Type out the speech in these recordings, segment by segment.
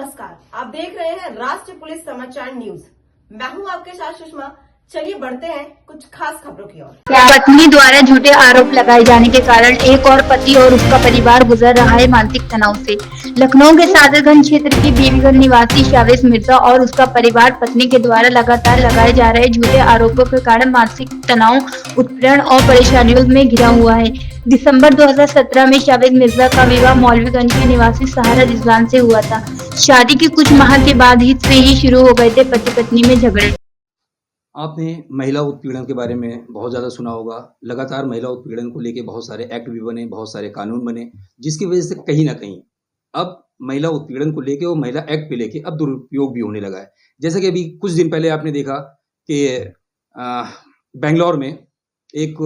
नमस्कार, आप देख रहे हैं राष्ट्रीय पुलिस समाचार न्यूज। मैं हूं आपके साथ सुषमा। चलिए बढ़ते हैं कुछ खास खबरों की ओर। पत्नी द्वारा झूठे आरोप लगाए जाने के कारण एक और पति और उसका परिवार गुजर रहा है मानसिक तनाव से। लखनऊ के सादतगंज क्षेत्र के बीबीगंज निवासी शावेज मिर्जा और उसका परिवार पत्नी के द्वारा लगातार लगाए जा रहे झूठे आरोपों के कारण मानसिक तनाव, उत्पीड़न और परेशानियों में घिरा हुआ है। दिसंबर 2017 में शावेज मिर्जा का विवाह मौलवीगंज के निवासी सहारा रिजवान से हुआ था। शादी के कुछ माह के बाद ही से ही शुरू हो गए थे पति पत्नी में झगड़े। आपने महिला उत्पीड़न के बारे में बहुत ज़्यादा सुना होगा। लगातार महिला उत्पीड़न को लेके बहुत सारे एक्ट भी बने, बहुत सारे कानून बने, जिसकी वजह से कहीं ना कहीं अब महिला उत्पीड़न को लेके और महिला एक्ट पे लेके अब दुरुपयोग भी होने लगा है। जैसे कि अभी कुछ दिन पहले आपने देखा कि बेंगलोर में एक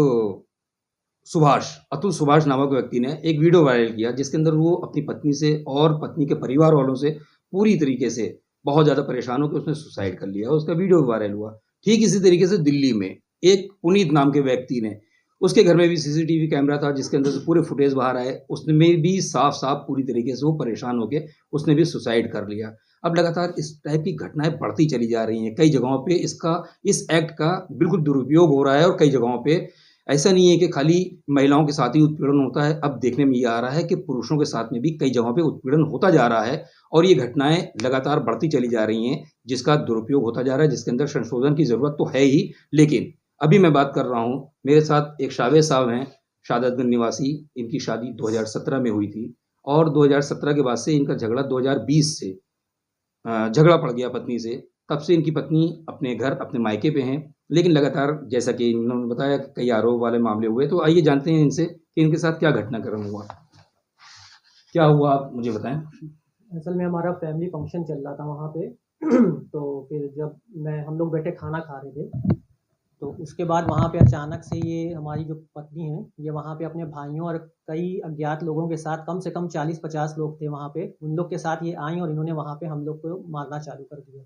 अतुल सुभाष नामक व्यक्ति ने एक वीडियो वायरल किया, जिसके अंदर वो अपनी पत्नी से और पत्नी के परिवार वालों से पूरी तरीके से बहुत ज़्यादा परेशान होकर उसने सुसाइड कर लिया। उसका वीडियो वायरल हुआ। ठीक इसी तरीके से दिल्ली में एक पुनीत नाम के व्यक्ति ने, उसके घर में भी सीसीटीवी कैमरा था जिसके अंदर से पूरे फुटेज बाहर आए, उसमें भी साफ पूरी तरीके से वो परेशान होके उसने भी सुसाइड कर लिया। अब लगातार इस टाइप की घटनाएं बढ़ती चली जा रही हैं। कई जगहों पे इस एक्ट का बिल्कुल दुरुपयोग हो रहा है और कई जगहों पे ऐसा नहीं है कि खाली महिलाओं के साथ ही उत्पीड़न होता है। अब देखने में ये आ रहा है कि पुरुषों के साथ में भी कई जगहों पे उत्पीड़न होता जा रहा है और ये घटनाएं लगातार बढ़ती चली जा रही हैं, जिसका दुरुपयोग होता जा रहा है, जिसके अंदर संशोधन की ज़रूरत तो है ही। लेकिन अभी मैं बात कर रहा हूँ, मेरे साथ एक शावेज साहब हैं, सादतगंज निवासी। इनकी शादी 2017 में हुई थी और 2017 के बाद से इनका झगड़ा 2020 से झगड़ा पड़ गया पत्नी से। तब से इनकी पत्नी अपने घर, अपने मायके पे हैं, लेकिन लगातार जैसा कि इन्होंने बताया कई आरोप वाले मामले हुए। तो आइए जानते हैं इनसे कि इनके साथ क्या घटनाक्रम हुआ, क्या हुआ, आप मुझे बताएं। असल में हमारा फैमिली फंक्शन चल रहा था वहाँ पे तो फिर जब हम लोग बैठे खाना खा रहे थे, तो उसके बाद वहाँ पे अचानक से ये हमारी जो पत्नी है, ये वहाँ पे अपने भाइयों और कई अज्ञात लोगों के साथ, कम से कम 40-50 लोग थे वहाँ पे, उन लोग के साथ ये आई और इन्होंने वहाँ पे हम लोग को मारना चालू कर दिया।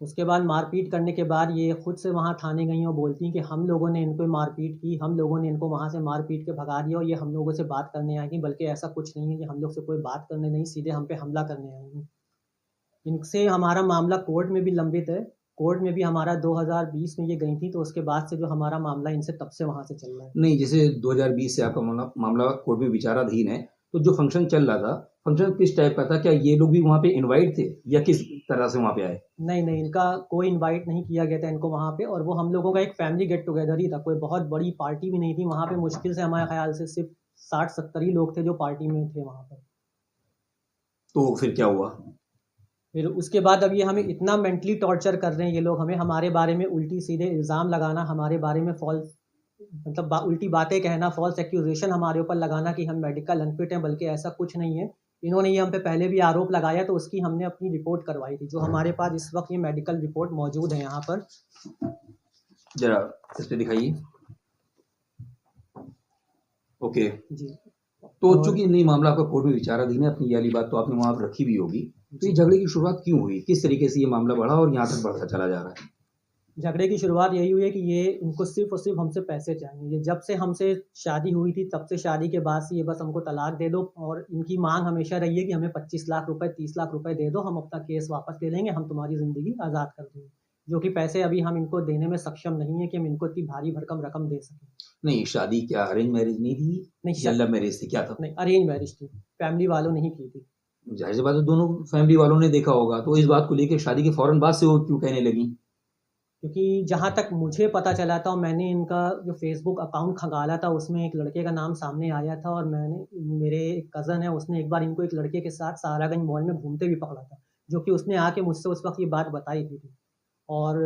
उसके बाद मारपीट करने के बाद ये खुद से वहाँ थाने गई और बोलती हैं कि हम लोगों ने इनको मारपीट की, हम लोगों ने इनको वहाँ से मार-पीट के भगा दिया और ये हम लोगों से बात करने आई थी। बल्कि ऐसा कुछ नहीं है कि हम लोग से कोई बात करने नहीं, सीधे हम पे हमला करने आई हैं। इनसे हमारा मामला कोर्ट में भी लंबित है। कोर्ट में भी हमारा 2020 में ये गई थी, तो उसके बाद से जो हमारा मामला इनसे तब से वहाँ से चल रहा है। नहीं, जैसे 2020 से आपका मामला कोर्ट में विचाराधीन है, तो जो फंक्शन चल रहा था, फंक्शन किस टाइप का था? क्या ये लोग भी वहाँ पे इनवाइट थे या किस तरह से वहाँ पे आए? नहीं, इनका कोई इनवाइट नहीं किया गया था इनको वहाँ पे, और वो हम लोगों का एक फैमिली गेट टुगेदर ही था, कोई बहुत बड़ी पार्टी भी नहीं थी। वहाँ पे मुश्किल से हमारे ख्याल से सिर्फ 60-70 ही लोग थे जो पार्टी में थे वहाँ पर। तो फिर क्या हुआ? फिर उसके बाद अब ये हमें इतना मेंटली टॉर्चर कर रहे हैं ये लोग, हमें हमारे बारे में उल्टी सीधे इल्ज़ाम लगाना, हमारे बारे में फॉल्स मतलब उल्टी बातें कहना, फॉल्स एक्यूजेशन हमारे ऊपर लगाना कि हम मेडिकल अनफिट हैं, बल्कि ऐसा कुछ नहीं है। इन्होंने ये हम पे पहले भी आरोप लगाया, तो उसकी हमने अपनी रिपोर्ट करवाई थी, जो हमारे पास इस वक्त ये मेडिकल रिपोर्ट मौजूद है यहाँ पर। जरा इस पे दिखाइए। ओके जी। तो चूंकि नहीं मामला आपका कोर्ट में विचाराधीन है, अपनी ये वाली बात तो आपने वहाँ रखी भी होगी, तो ये झगड़े की शुरुआत क्यों हुई? किस तरीके से ये मामला बढ़ा और यहाँ तक बढ़ता चला जा रहा है? झगड़े की शुरुआत यही हुई है कि ये इनको सिर्फ़ और सिर्फ हमसे पैसे चाहिए। ये जब से हमसे शादी हुई थी, तब से शादी के बाद से ये बस हमको तलाक दे दो, और इनकी मांग हमेशा रही है कि हमें 25 लाख रुपए, 30 लाख रुपए दे दो, हम अपना केस वापस ले लेंगे, हम तुम्हारी ज़िंदगी आज़ाद कर देंगे। जो कि पैसे अभी हम इनको देने में सक्षम नहीं है कि हम इनको इतनी भारी भरकम रकम दे सकें। नहीं, शादी क्या अरेंज मैरिज नहीं थी नहीं, या लव मैरिज थी, क्या था? नहीं, अरेंज मैरिज थी, फैमिली वालों ने ही की थी। जाहिर सी बात है, दोनों फैमिली वालों ने देखा होगा, तो इस बात को लेकर शादी के फौरन बाद से वो क्यों कहने लगी? क्योंकि जहाँ तक मुझे पता चला था, और मैंने इनका जो फ़ेसबुक अकाउंट खंगाला था, उसमें एक लड़के का नाम सामने आया था, और मेरे एक कज़न है, उसने एक बार इनको एक लड़के के साथ सहारागंज मॉल में घूमते भी पकड़ा था, जो कि उसने आके मुझसे उस वक्त ये बात बताई थी। और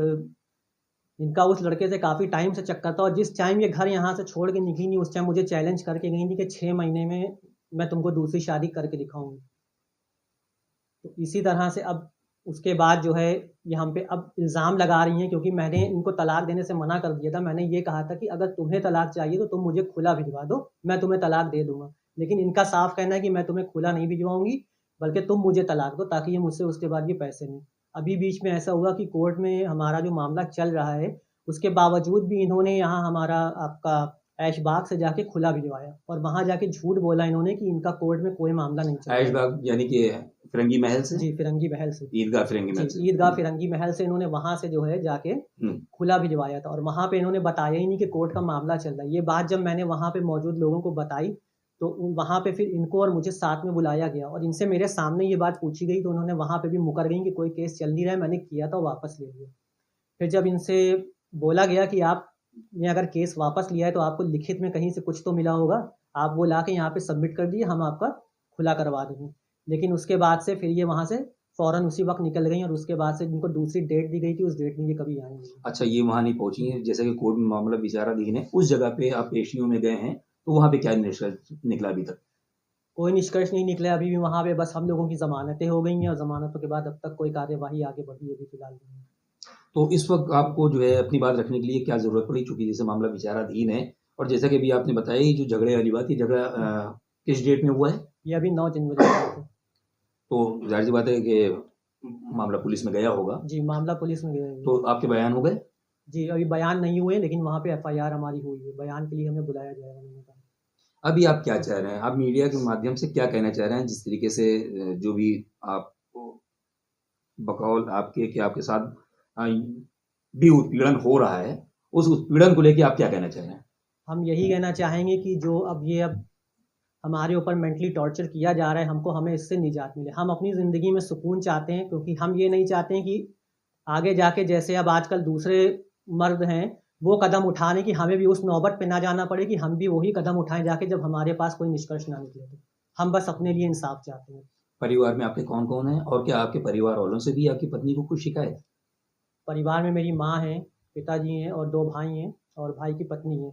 इनका उस लड़के से काफ़ी टाइम से चक्कर था, और जिस टाइम ये घर यहाँ से छोड़ के निकली नहीं, उस टाइम मुझे चैलेंज करके गई थी कि 6 महीने में मैं तुमको दूसरी शादी करके दिखाऊंगी। तो इसी तरह से अब उसके बाद जो है ये हम पे अब इल्ज़ाम लगा रही हैं, क्योंकि मैंने इनको तलाक देने से मना कर दिया था। मैंने ये कहा था कि अगर तुम्हें तलाक चाहिए तो तुम मुझे खुला भिजवा दो, मैं तुम्हें तलाक दे दूँगा। लेकिन इनका साफ कहना है कि मैं तुम्हें खुला नहीं भिजवाऊँगी, बल्कि तुम मुझे तलाक दो, ताकि ये मुझसे उसके बाद ये पैसे लें। अभी बीच में ऐसा हुआ कि कोर्ट में हमारा जो मामला चल रहा है, उसके बावजूद भी इन्होंने यहाँ हमारा आपका ऐशबाग से जाके खुला भिजवाया, और वहाँ जाके झूठ बोला इन्होंने कि इनका कोर्ट में कोई मामला नहीं चल रहा है। ऐशबाग यानी कि फिरंगी महल से, जी फिरंगी महल से, ईदगाह फिरंगी महल जी से। ईदगाह फिरंगी महल से इन्होंने वहां से जो है जाके खुला भिजवाया था, और वहां पे इन्होंने बताया ही नहीं कि कोर्ट का मामला चल रहा है। ये बात जब मैंने वहां पे मौजूद लोगों को बताई तो वहां पे फिर इनको और मुझे साथ में बुलाया गया और इनसे मेरे सामने ये बात पूछी गई, तो उन्होंने वहां पे भी मुकर गई कि कोई केस चल नहीं रहा है, मैंने किया था वापस ले लिया। फिर जब इनसे बोला गया कि आपने अगर केस वापस लिया है तो आपको लिखित में कहीं से कुछ तो मिला होगा, आप वो ला के यहाँ पे सबमिट कर दिए, हम आपका खुला करवा देंगे। लेकिन उसके बाद से फिर ये वहाँ से फ़ौरन उसी वक्त निकल गई और उसके बाद से जिनको दूसरी डेट दी गई थी उस डेट में ये कभी आई नहीं। अच्छा, ये वहाँ नहीं पहुँची हैं, जैसे कि कोर्ट में मामला विचाराधीन है, उस जगह पे आप पेशियों में गए हैं, तो वहाँ पे क्या निष्कर्ष निकला अभी तक? कोई निष्कर्ष नहीं निकला अभी भी वहाँ पे, बस हम लोगों की ज़मानतें हो गई हैं और ज़मानतों के बाद अब तक कोई कार्यवाही आगे बढ़ी अभी फिलहाल नहीं। तो इस वक्त आपको जो है अपनी बात रखने के लिए क्या ज़रूरत पड़ी, चूँकि जैसे मामला विचाराधीन है और जैसा कि अभी आपने बताया ये जो झगड़े वाली बात, ये झगड़ा किस डेट में हुआ है? ये अभी 9 जनवरी को हुआ था। तो ज़ाहिर-सी बात है कि मामला पुलिस में गया होगा, जी मामला पुलिस में गया है। तो आपके बयान हो गए? जी अभी बयान नहीं हुए लेकिन वहाँ पे एफआईआर हमारी हुई है, बयान के लिए हमें बुलाया जाएगा उन्होंने कहा। अभी आप क्या चाह रहे हैं? आप मीडिया के माध्यम से क्या कहना चाह रहे हैं, जिस तरीके से जो भी आपको बकौल आपके कि आपके साथ भी उत्पीड़न हो रहा है, उस उत्पीड़न को लेके आप क्या कहना चाह रहे हैं? हम यही कहना चाहेंगे कि जो अब हमारे ऊपर मेंटली टॉर्चर किया जा रहा है, हमें इससे निजात मिले। हम अपनी ज़िंदगी में सुकून चाहते हैं, क्योंकि हम ये नहीं चाहते हैं कि आगे जाके जैसे अब आजकल दूसरे मर्द हैं, वो कदम उठाने की हमें भी उस नौबत पे ना जाना पड़े कि हम भी वही कदम उठाएँ जाके जब हमारे पास कोई निष्कर्ष ना निकले तो। हम बस अपने लिए इंसाफ चाहते हैं। परिवार में आपके कौन-कौन हैं और क्या आपके परिवार वालों से भी आपकी पत्नी को कुछ शिकायत? परिवार में मेरी माँ है, पिताजी हैं और 2 भाई हैं और भाई की पत्नी है।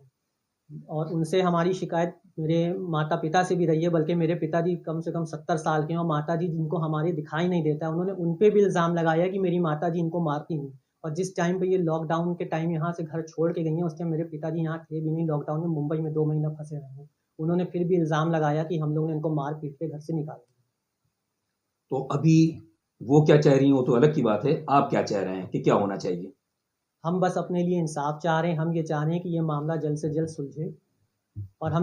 और उनसे हमारी शिकायत मेरे माता-पिता से भी रही है, बल्कि मेरे पिताजी कम से कम 70 साल के हैं और माताजी जिनको हमारे दिखाई नहीं देता है, उन्होंने उन पे भी इल्ज़ाम लगाया कि मेरी माताजी इनको मारती हैं। और जिस टाइम पे ये लॉकडाउन के टाइम यहाँ से घर छोड़ के गई हैं, उस टाइम मेरे पिताजी यहाँ थे भी नहीं, लॉकडाउन में मुंबई में 2 महीना फँसे रहे हैं। उन्होंने फिर भी इल्ज़ाम लगाया कि हम लोग ने इनको मार-पीट के घर से निकाल दिया। तो अभी वो क्या चाह रही हैं, वो तो अलग की बात है। आप क्या चाह रहे हैं कि क्या होना चाहिए? हम बस अपने लिए इंसाफ चाह रहे हैं, हम ये चाह रहे हैं कि ये मामला जल्द से जल्द सुलझे और हम